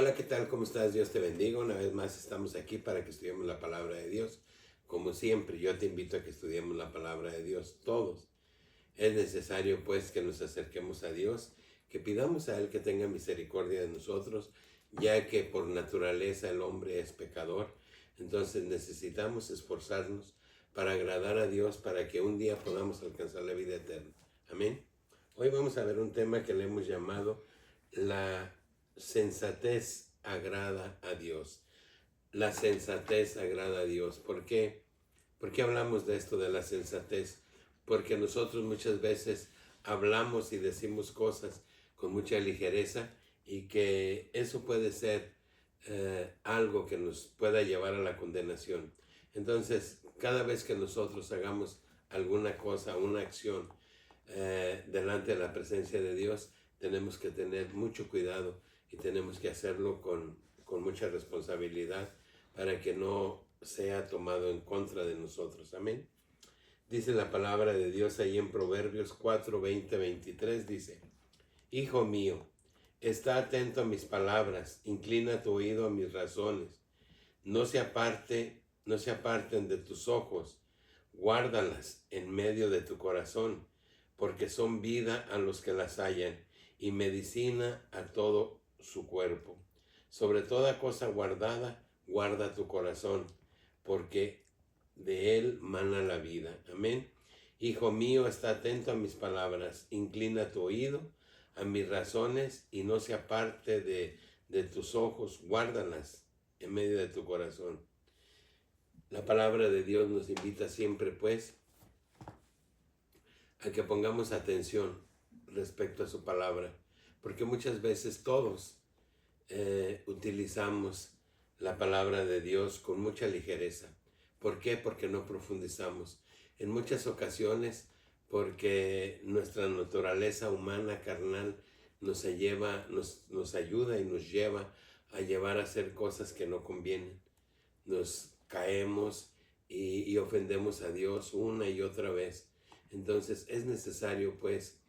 Hola, ¿qué tal? ¿Cómo estás? Dios te bendiga. Una vez más estamos aquí para que estudiemos la palabra de Dios. Como siempre, yo te invito a que estudiemos la palabra de Dios todos. Es necesario pues que nos acerquemos a Dios, que pidamos a Él que tenga misericordia de nosotros, ya que por naturaleza el hombre es pecador. Entonces necesitamos esforzarnos para agradar a Dios, para que un día podamos alcanzar la vida eterna. Amén. Hoy vamos a ver un tema que le hemos llamado la sensatez agrada a Dios. La sensatez agrada a Dios. ¿Por qué? ¿Por qué hablamos de esto de la sensatez? Porque nosotros muchas veces hablamos y decimos cosas con mucha ligereza y que eso puede ser algo que nos pueda llevar a la condenación. Entonces, cada vez que nosotros hagamos alguna cosa, una acción delante de la presencia de Dios, tenemos que tener mucho cuidado y tenemos que hacerlo con mucha responsabilidad para que no sea tomado en contra de nosotros. Amén. Dice la palabra de Dios ahí en Proverbios 4, 20, 23, dice: Hijo mío, está atento a mis palabras, inclina tu oído a mis razones, no se aparten de tus ojos, guárdalas en medio de tu corazón, porque son vida a los que las hallan y medicina a todo su cuerpo. Sobre toda cosa guardada, guarda tu corazón, porque de él mana la vida. Amén. Hijo mío, está atento a mis palabras, inclina tu oído a mis razones y no se aparte de tus ojos, guárdalas en medio de tu corazón. La palabra de Dios nos invita siempre, pues, a que pongamos atención respecto a su palabra, porque muchas veces todos utilizamos la palabra de Dios con mucha ligereza. ¿Por qué? Porque no profundizamos. En muchas ocasiones, porque nuestra naturaleza humana, carnal, nos ayuda y nos lleva a llevar a hacer cosas que no convienen. Nos caemos y ofendemos a Dios una y otra vez. Entonces es necesario pues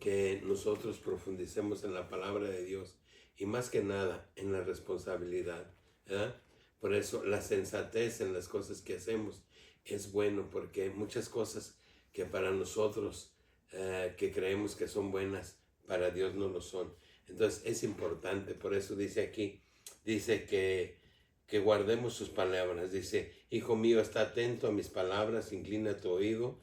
que nosotros profundicemos en la palabra de Dios y más que nada en la responsabilidad, ¿verdad? Por eso la sensatez en las cosas que hacemos es bueno, porque muchas cosas que para nosotros que creemos que son buenas, para Dios no lo son. Entonces es importante, por eso dice aquí, dice que guardemos sus palabras. Dice: Hijo mío, está atento a mis palabras, inclina tu oído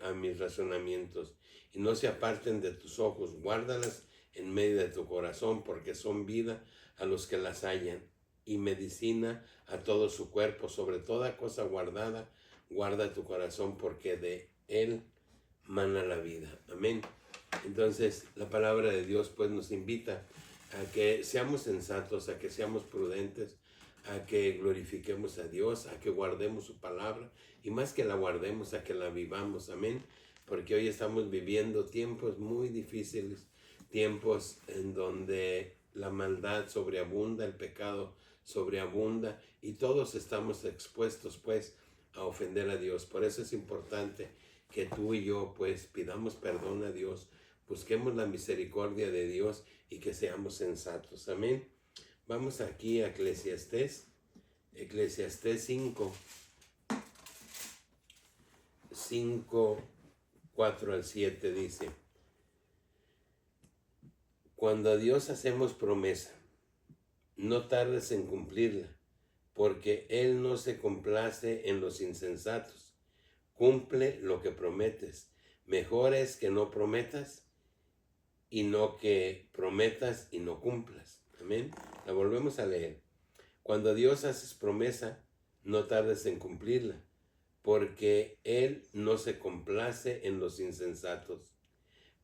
a mis razonamientos, y no se aparten de tus ojos, guárdalas en medio de tu corazón, porque son vida a los que las hallan, y medicina a todo su cuerpo. Sobre toda cosa guardada, guarda tu corazón, porque de él mana la vida. Amén. Entonces, la palabra de Dios pues nos invita a que seamos sensatos, a que seamos prudentes, a que glorifiquemos a Dios, a que guardemos su palabra, y más que la guardemos, a que la vivamos. Amén. Porque hoy estamos viviendo tiempos muy difíciles, tiempos en donde la maldad sobreabunda, el pecado sobreabunda, y todos estamos expuestos pues a ofender a Dios. Por eso es importante que tú y yo pues pidamos perdón a Dios, busquemos la misericordia de Dios y que seamos sensatos. Amén. Vamos aquí a Eclesiastés 5, 4 al 7 dice: Cuando a Dios hacemos promesa, no tardes en cumplirla, porque Él no se complace en los insensatos. Cumple lo que prometes. Mejor es que no prometas y no que prometas y no cumplas. Amén. La volvemos a leer. Cuando a Dios haces promesa, no tardes en cumplirla, porque Él no se complace en los insensatos.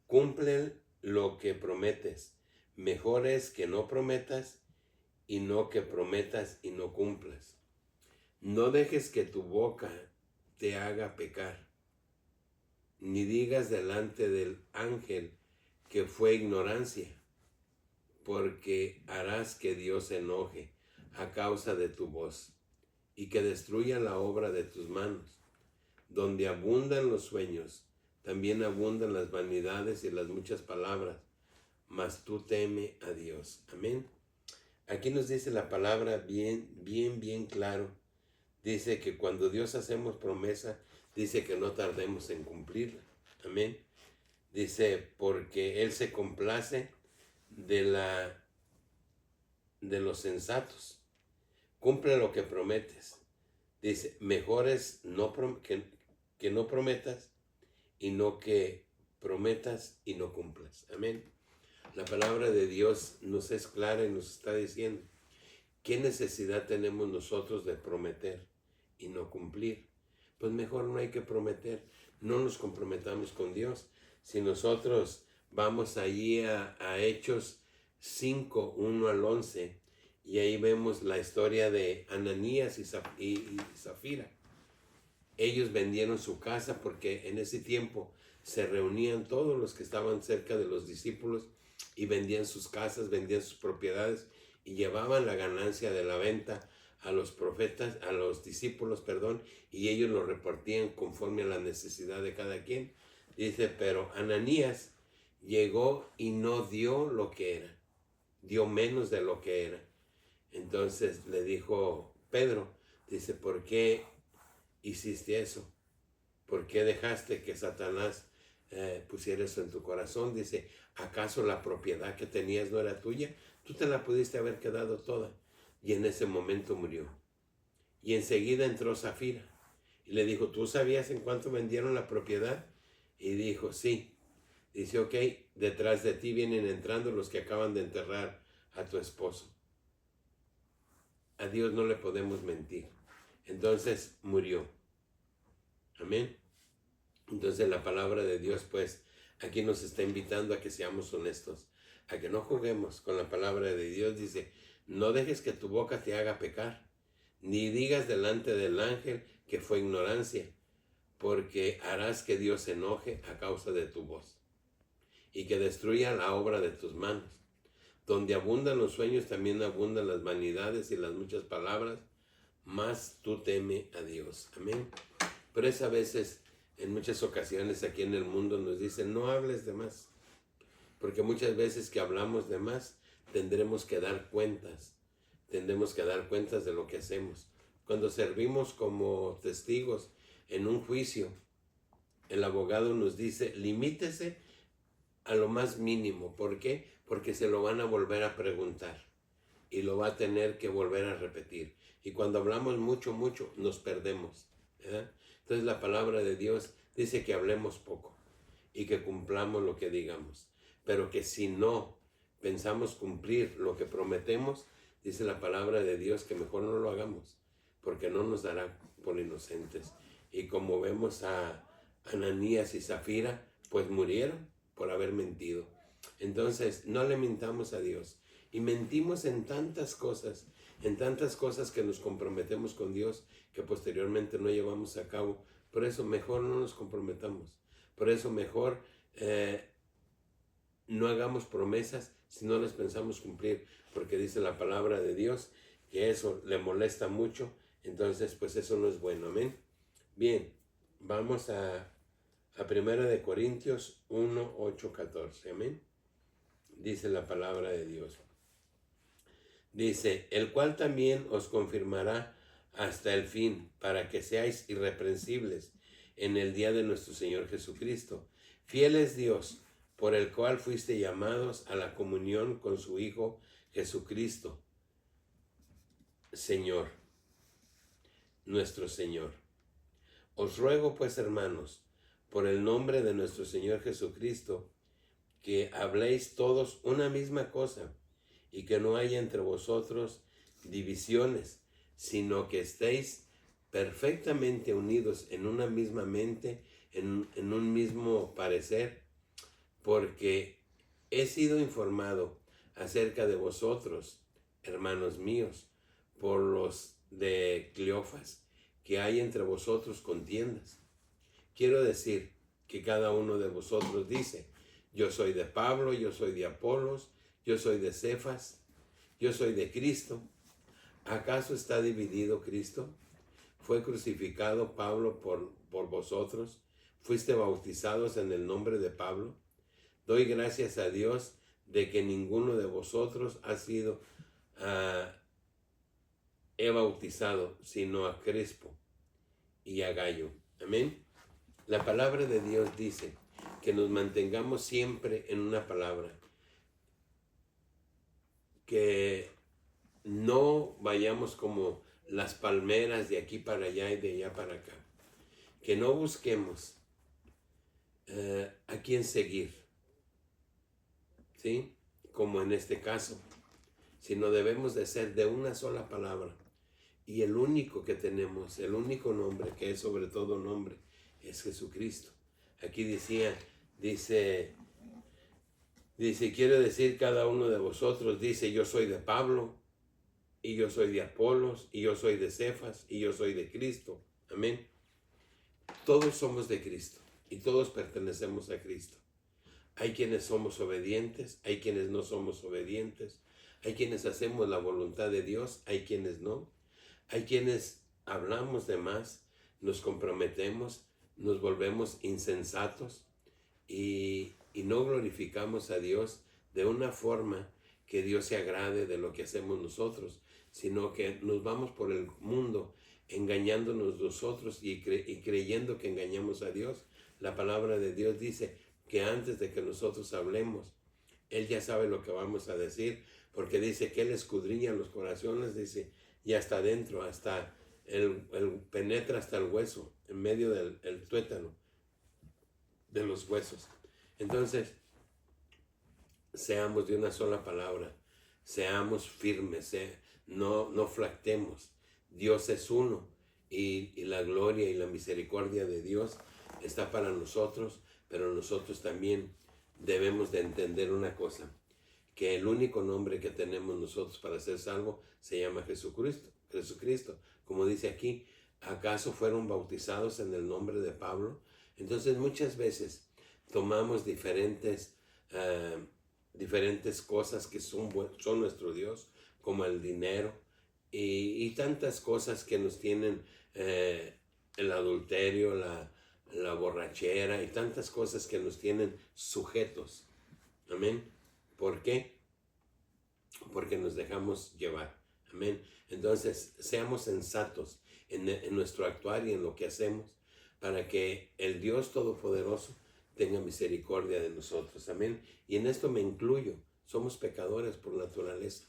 Cumple lo que prometes. Mejor es que no prometas y no que prometas y no cumplas. No dejes que tu boca te haga pecar, ni digas delante del ángel que fue ignorancia, porque harás que Dios se enoje a causa de tu voz y que destruya la obra de tus manos. Donde abundan los sueños, también abundan las vanidades y las muchas palabras, mas tú teme a Dios. Amén. Aquí nos dice la palabra bien claro. Dice que cuando Dios hacemos promesa, dice que no tardemos en cumplirla. Amén. Dice, porque Él se complace de los sensatos. Cumple lo que prometes. Dice, mejor es que no prometas y no que prometas y no cumplas. Amén. La palabra de Dios nos es clara y nos está diciendo, ¿qué necesidad tenemos nosotros de prometer y no cumplir? Pues mejor no hay que prometer, no nos comprometamos con Dios. Si nosotros vamos allí a Hechos 5, 1 al 11, y ahí vemos la historia de Ananías y Zafira. Ellos vendieron su casa porque en ese tiempo se reunían todos los que estaban cerca de los discípulos y vendían sus casas, vendían sus propiedades y llevaban la ganancia de la venta a los profetas, a los discípulos, y ellos lo repartían conforme a la necesidad de cada quien. Dice, pero Ananías llegó y no dio lo que era, dio menos de lo que era. Entonces le dijo Pedro, dice, ¿por qué hiciste eso? ¿Por qué dejaste que Satanás pusiera eso en tu corazón? Dice, ¿acaso la propiedad que tenías no era tuya? Tú te la pudiste haber quedado toda. Y en ese momento murió. Y enseguida entró Zafira y le dijo, ¿tú sabías en cuánto vendieron la propiedad? Y dijo, sí. Dice, ok, detrás de ti vienen entrando los que acaban de enterrar a tu esposo. A Dios no le podemos mentir. Entonces murió. Amén. Entonces la palabra de Dios, pues, aquí nos está invitando a que seamos honestos, a que no juguemos con la palabra de Dios. Dice, no dejes que tu boca te haga pecar, ni digas delante del ángel que fue ignorancia, porque harás que Dios se enoje a causa de tu voz, y que destruya la obra de tus manos. Donde abundan los sueños, también abundan las vanidades y las muchas palabras, mas tú teme a Dios. Amén. Pero es a veces, en muchas ocasiones aquí en el mundo nos dicen, no hables de más. Porque muchas veces que hablamos de más, tendremos que dar cuentas. Tendremos que dar cuentas de lo que hacemos. Cuando servimos como testigos en un juicio, el abogado nos dice, limítese a lo más mínimo. ¿Por qué? Porque se lo van a volver a preguntar y lo va a tener que volver a repetir. Y cuando hablamos mucho, nos perdemos, ¿verdad? Entonces la palabra de Dios dice que hablemos poco y que cumplamos lo que digamos. Pero que si no pensamos cumplir lo que prometemos, dice la palabra de Dios que mejor no lo hagamos, porque no nos dará por inocentes. Y como vemos a Ananías y Zafira, pues murieron por haber mentido. Entonces, no le mintamos a Dios. Y mentimos en tantas cosas que nos comprometemos con Dios, que posteriormente no llevamos a cabo. Por eso mejor no nos comprometamos. Por eso mejor no hagamos promesas si no las pensamos cumplir. Porque dice la palabra de Dios que eso le molesta mucho. Entonces, pues eso no es bueno. Amén. Bien, vamos a 1 Corintios 1, 8, 14. Amén. Dice la palabra de Dios. Dice, el cual también os confirmará hasta el fin, para que seáis irreprensibles en el día de nuestro Señor Jesucristo. Fiel es Dios, por el cual fuiste llamados a la comunión con su Hijo Jesucristo, Señor, nuestro Señor. Os ruego pues, hermanos, por el nombre de nuestro Señor Jesucristo, que habléis todos una misma cosa, y que no haya entre vosotros divisiones, sino que estéis perfectamente unidos en una misma mente, en un mismo parecer, porque he sido informado acerca de vosotros, hermanos míos, por los de Cleofas, que hay entre vosotros contiendas. Quiero decir que cada uno de vosotros dice, yo soy de Pablo, yo soy de Apolos, yo soy de Cefas, yo soy de Cristo. ¿Acaso está dividido Cristo? ¿Fue crucificado Pablo por vosotros? ¿Fuiste bautizados en el nombre de Pablo? Doy gracias a Dios de que ninguno de vosotros ha sido he bautizado, sino a Crespo y a Gallo. Amén. La palabra de Dios dice que nos mantengamos siempre en una palabra, que no vayamos como las palmeras de aquí para allá y de allá para acá, que no busquemos a quién seguir, ¿sí? Como en este caso, sino debemos de ser de una sola palabra. Y el único que tenemos, el único nombre que es sobre todo nombre, es Jesucristo. Aquí dice, quiere decir cada uno de vosotros, dice, yo soy de Pablo, y yo soy de Apolos, y yo soy de Cefas, y yo soy de Cristo. Amén. Todos somos de Cristo, y todos pertenecemos a Cristo. Hay quienes somos obedientes, hay quienes no somos obedientes, hay quienes hacemos la voluntad de Dios, hay quienes no. Hay quienes hablamos de más, nos comprometemos, nos volvemos insensatos y no glorificamos a Dios de una forma que Dios se agrade de lo que hacemos nosotros, sino que nos vamos por el mundo engañándonos nosotros y creyendo que engañamos a Dios. La palabra de Dios dice que antes de que nosotros hablemos, Él ya sabe lo que vamos a decir, porque dice que Él escudriña los corazones, dice, y hasta adentro, hasta penetra hasta el hueso, en medio del tuétano de los huesos. Entonces, seamos de una sola palabra, seamos firmes, no flaquemos. Dios es uno y la gloria y la misericordia de Dios está para nosotros, pero nosotros también debemos de entender una cosa, que el único nombre que tenemos nosotros para ser salvos se llama Jesucristo. Como dice aquí, ¿acaso fueron bautizados en el nombre de Pablo? Entonces muchas veces tomamos diferentes cosas que son nuestro Dios, como el dinero y tantas cosas que nos tienen el adulterio, la borrachera y tantas cosas que nos tienen sujetos. Amén. ¿Por qué? Porque nos dejamos llevar. Amén. Entonces, seamos sensatos en nuestro actuar y en lo que hacemos, para que el Dios Todopoderoso tenga misericordia de nosotros. Amén. Y en esto me incluyo. Somos pecadores por naturaleza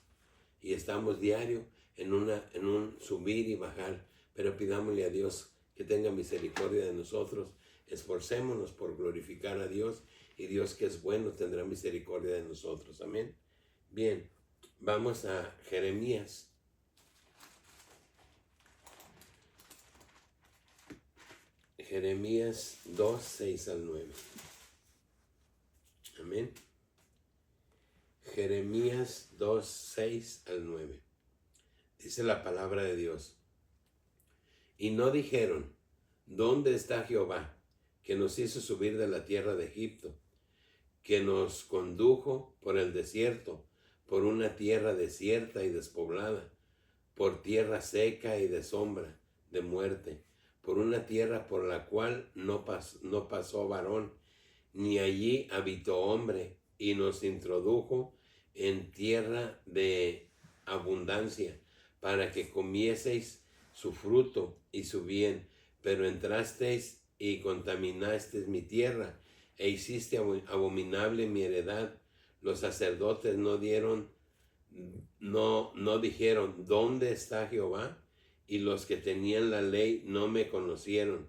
y estamos diario en un subir y bajar, pero pidámosle a Dios que tenga misericordia de nosotros. Esforcémonos por glorificar a Dios, y Dios, que es bueno, tendrá misericordia de nosotros. Amén. Bien, vamos a Jeremías. Jeremías 2, 6 al 9. Amén. Jeremías 2, 6 al 9. Dice la palabra de Dios. Y no dijeron, ¿dónde está Jehová, que nos hizo subir de la tierra de Egipto, que nos condujo por el desierto, por una tierra desierta y despoblada, por tierra seca y de sombra, de muerte, por una tierra por la cual no pasó varón, ni allí habitó hombre, y nos introdujo en tierra de abundancia, para que comieseis su fruto y su bien, pero entrasteis y contaminasteis mi tierra, e hiciste abominable mi heredad. Los sacerdotes no dijeron, ¿dónde está Jehová? Y los que tenían la ley no me conocieron.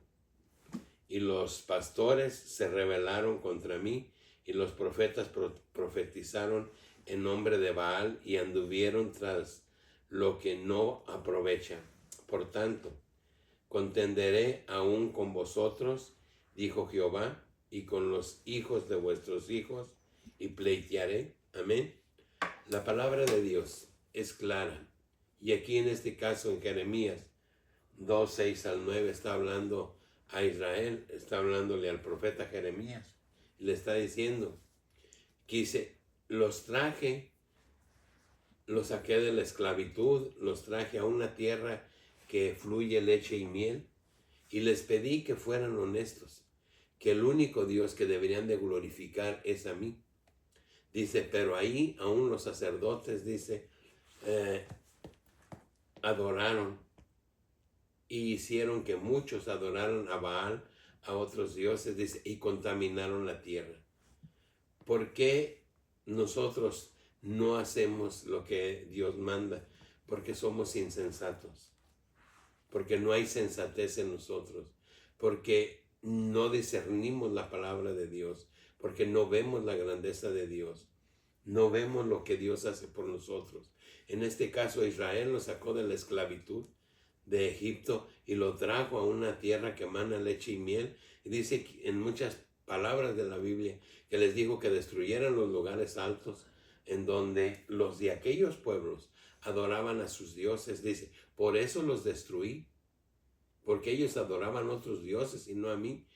Y los pastores se rebelaron contra mí, y los profetas profetizaron en nombre de Baal, y anduvieron tras lo que no aprovecha. Por tanto, contenderé aún con vosotros, dijo Jehová, y con los hijos de vuestros hijos, y pleitearé. Amén. La palabra de Dios es clara. Y aquí en este caso, en Jeremías 2, 6 al 9, está hablando a Israel, está hablándole al profeta Jeremías. Y le está diciendo que dice, los saqué de la esclavitud, los traje a una tierra que fluye leche y miel, y les pedí que fueran honestos, que el único Dios que deberían de glorificar es a mí. Dice, pero ahí aún los sacerdotes, dice, adoraron y hicieron que muchos adoraran a Baal, a otros dioses, dice, y contaminaron la tierra. ¿Por qué nosotros no hacemos lo que Dios manda? Porque somos insensatos, porque no hay sensatez en nosotros, porque no discernimos la palabra de Dios, porque no vemos la grandeza de Dios, no vemos lo que Dios hace por nosotros. En este caso, Israel lo sacó de la esclavitud de Egipto y lo trajo a una tierra que emana leche y miel. Y dice en muchas palabras de la Biblia que les dijo que destruyeran los lugares altos en donde los de aquellos pueblos adoraban a sus dioses. Dice, por eso los destruí, porque ellos adoraban a otros dioses y no a mí.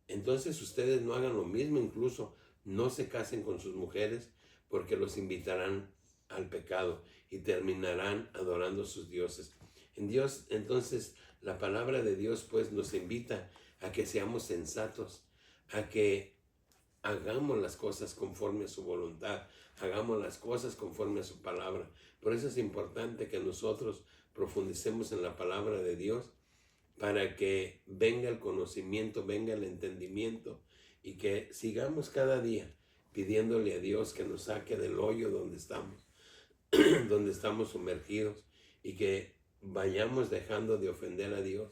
Entonces ustedes no hagan lo mismo, incluso no se casen con sus mujeres, porque los invitarán al pecado y terminarán adorando a sus dioses. En Dios, entonces, la palabra de Dios pues nos invita a que seamos sensatos, a que hagamos las cosas conforme a su voluntad, hagamos las cosas conforme a su palabra. Por eso es importante que nosotros profundicemos en la palabra de Dios, para que venga el conocimiento, venga el entendimiento, y que sigamos cada día pidiéndole a Dios que nos saque del hoyo donde estamos, donde estamos sumergidos, y que vayamos dejando de ofender a Dios,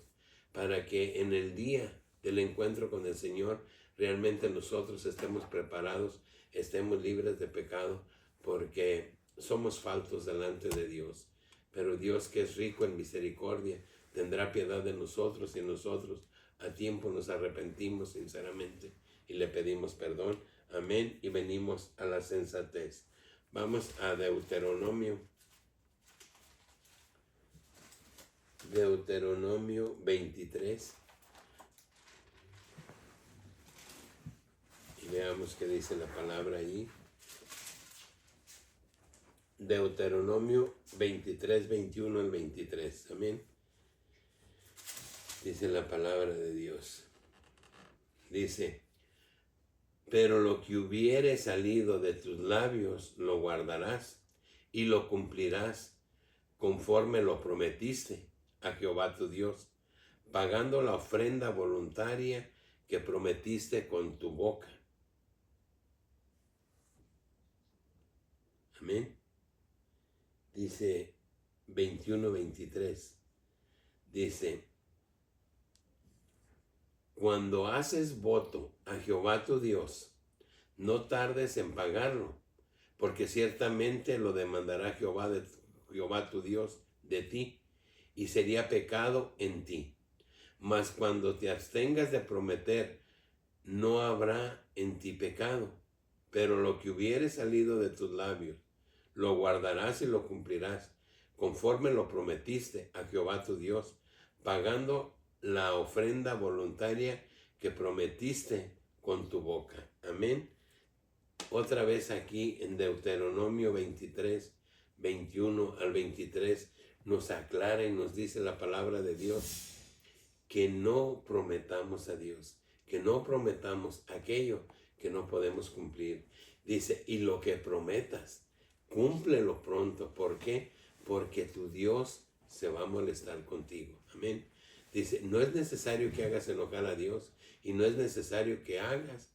para que en el día del encuentro con el Señor realmente nosotros estemos preparados, estemos libres de pecado, porque somos faltos delante de Dios. Pero Dios, que es rico en misericordia, tendrá piedad de nosotros, y nosotros a tiempo nos arrepentimos sinceramente y le pedimos perdón. Amén. Y venimos a la sensatez. Vamos a Deuteronomio 23. Y veamos qué dice la palabra allí. Deuteronomio 23, 21 al 23. Amén. Dice la palabra de Dios. Dice, pero lo que hubiere salido de tus labios lo guardarás y lo cumplirás conforme lo prometiste a Jehová tu Dios, pagando la ofrenda voluntaria que prometiste con tu boca. Amén. Dice 21-23. Dice, cuando haces voto a Jehová tu Dios, no tardes en pagarlo, porque ciertamente lo demandará Jehová tu Dios de ti, y sería pecado en ti. Mas cuando te abstengas de prometer, no habrá en ti pecado, pero lo que hubiere salido de tus labios, lo guardarás y lo cumplirás, conforme lo prometiste a Jehová tu Dios, pagando la ofrenda voluntaria que prometiste con tu boca. Amén. Otra vez aquí en Deuteronomio 23, 21 al 23, nos aclara y nos dice la palabra de Dios que no prometamos a Dios, que no prometamos aquello que no podemos cumplir. Dice, y lo que prometas, cúmplelo pronto. ¿Por qué? Porque tu Dios se va a molestar contigo. Amén. Dice, no es necesario que hagas enojar a Dios, y no es necesario que hagas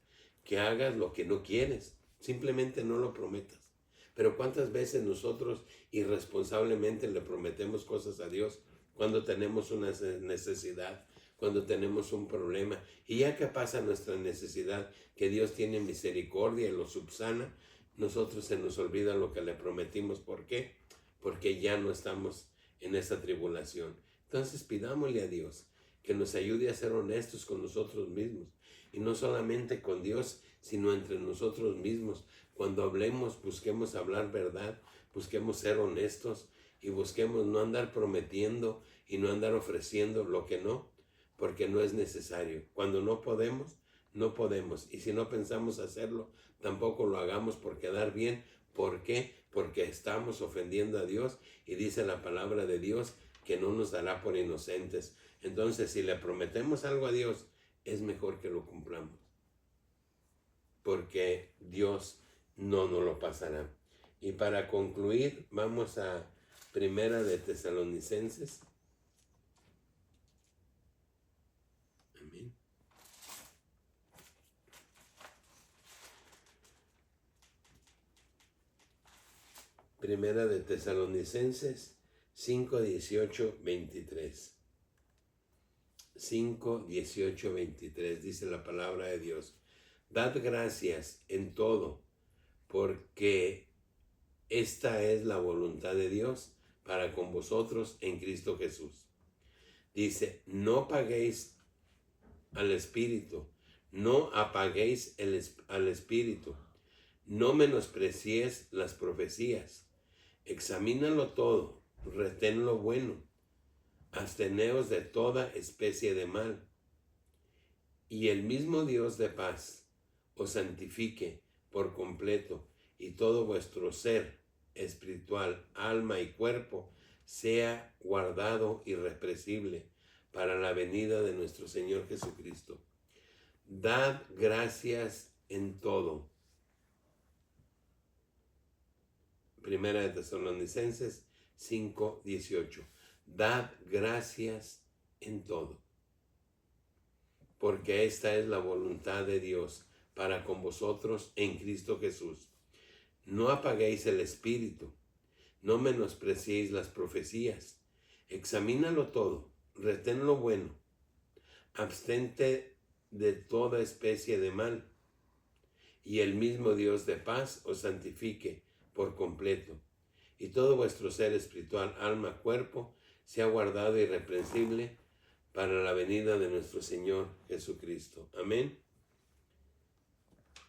lo que no quieres. Simplemente no lo prometas. Pero ¿cuántas veces nosotros irresponsablemente le prometemos cosas a Dios cuando tenemos una necesidad, cuando tenemos un problema? Y ya que pasa nuestra necesidad, que Dios tiene misericordia y lo subsana, nosotros se nos olvida lo que le prometimos. ¿Por qué? Porque ya no estamos en esa tribulación. Entonces pidámosle a Dios que nos ayude a ser honestos con nosotros mismos, y no solamente con Dios, sino entre nosotros mismos. Cuando hablemos, busquemos hablar verdad, busquemos ser honestos, y busquemos no andar prometiendo y no andar ofreciendo lo que no, porque no es necesario. Cuando no podemos, no podemos. Y si no pensamos hacerlo, tampoco lo hagamos por quedar bien. ¿Por qué? Porque estamos ofendiendo a Dios, y dice la palabra de Dios que no nos dará por inocentes. Entonces, si le prometemos algo a Dios, es mejor que lo cumplamos, porque Dios no nos lo pasará. Y para concluir, vamos a Primera de Tesalonicenses. Amén. Primera de Tesalonicenses 5, 18, 23. 5, 18, 23 dice la palabra de Dios. Dad gracias en todo, porque esta es la voluntad de Dios para con vosotros en Cristo Jesús. Dice, no paguéis al Espíritu, no apaguéis al Espíritu, no menospreciéis las profecías. Examínalo todo, retén lo bueno, absteneos de toda especie de mal. Y el mismo Dios de paz os santifique por completo, y todo vuestro ser espiritual, alma y cuerpo sea guardado irrepresible para la venida de nuestro Señor Jesucristo. Dad gracias en todo. Primera de Tesalonicenses 5, 18. Dad gracias en todo, porque esta es la voluntad de Dios para con vosotros en Cristo Jesús. No apaguéis el espíritu, no menospreciéis las profecías. Examínalo todo, retén lo bueno, abstente de toda especie de mal, y el mismo Dios de paz os santifique por completo, y todo vuestro ser espiritual, alma, cuerpo, sea guardado irreprensible para la venida de nuestro Señor Jesucristo. Amén.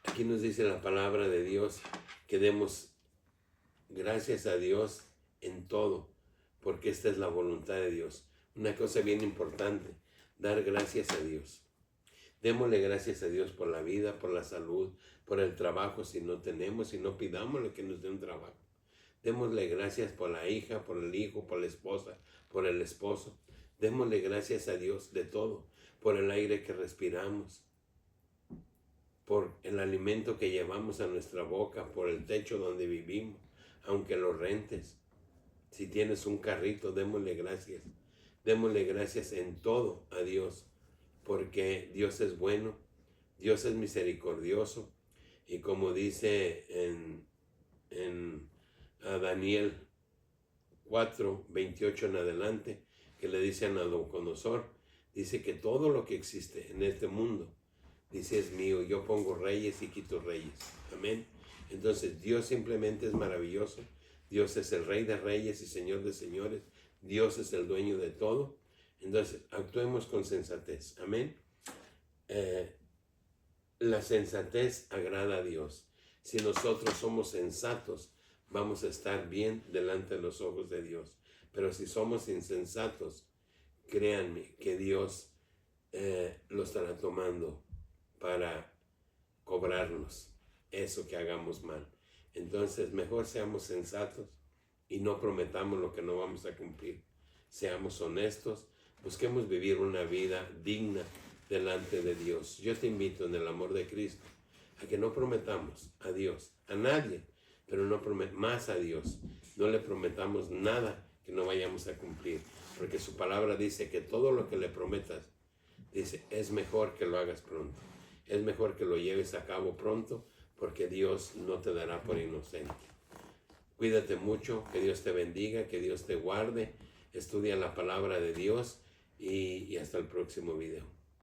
Aquí nos dice la palabra de Dios que demos gracias a Dios en todo, porque esta es la voluntad de Dios. Una cosa bien importante, dar gracias a Dios. Démosle gracias a Dios por la vida, por la salud, por el trabajo si no tenemos, y no pidámosle que nos dé un trabajo. Démosle gracias por la hija, por el hijo, por la esposa, por el esposo. Démosle gracias a Dios de todo, por el aire que respiramos, por el alimento que llevamos a nuestra boca, por el techo donde vivimos, aunque lo rentes. Si tienes un carrito, démosle gracias. Démosle gracias en todo a Dios, porque Dios es bueno, Dios es misericordioso, y como dice en Daniel 4, 28 en adelante, que le dice a Nabucodonosor, dice que todo lo que existe en este mundo, dice, es mío. Yo pongo reyes y quito reyes. Amén. Entonces Dios simplemente es maravilloso. Dios es el Rey de reyes y Señor de señores. Dios es el dueño de todo. Entonces actuemos con sensatez. Amén. La sensatez agrada a Dios. Si nosotros somos sensatos, vamos a estar bien delante de los ojos de Dios. Pero si somos insensatos, créanme que Dios lo estará tomando para cobrarnos eso que hagamos mal. Entonces, mejor seamos sensatos y no prometamos lo que no vamos a cumplir. Seamos honestos, busquemos vivir una vida digna delante de Dios. Yo te invito en el amor de Cristo a que no prometamos a Dios, a nadie, pero no más a Dios. No le prometamos nada que no vayamos a cumplir, porque su palabra dice que todo lo que le prometas, dice, es mejor que lo hagas pronto. Es mejor que lo lleves a cabo pronto, porque Dios no te dará por inocente. Cuídate mucho, que Dios te bendiga, que Dios te guarde. Estudia la palabra de Dios y hasta el próximo video.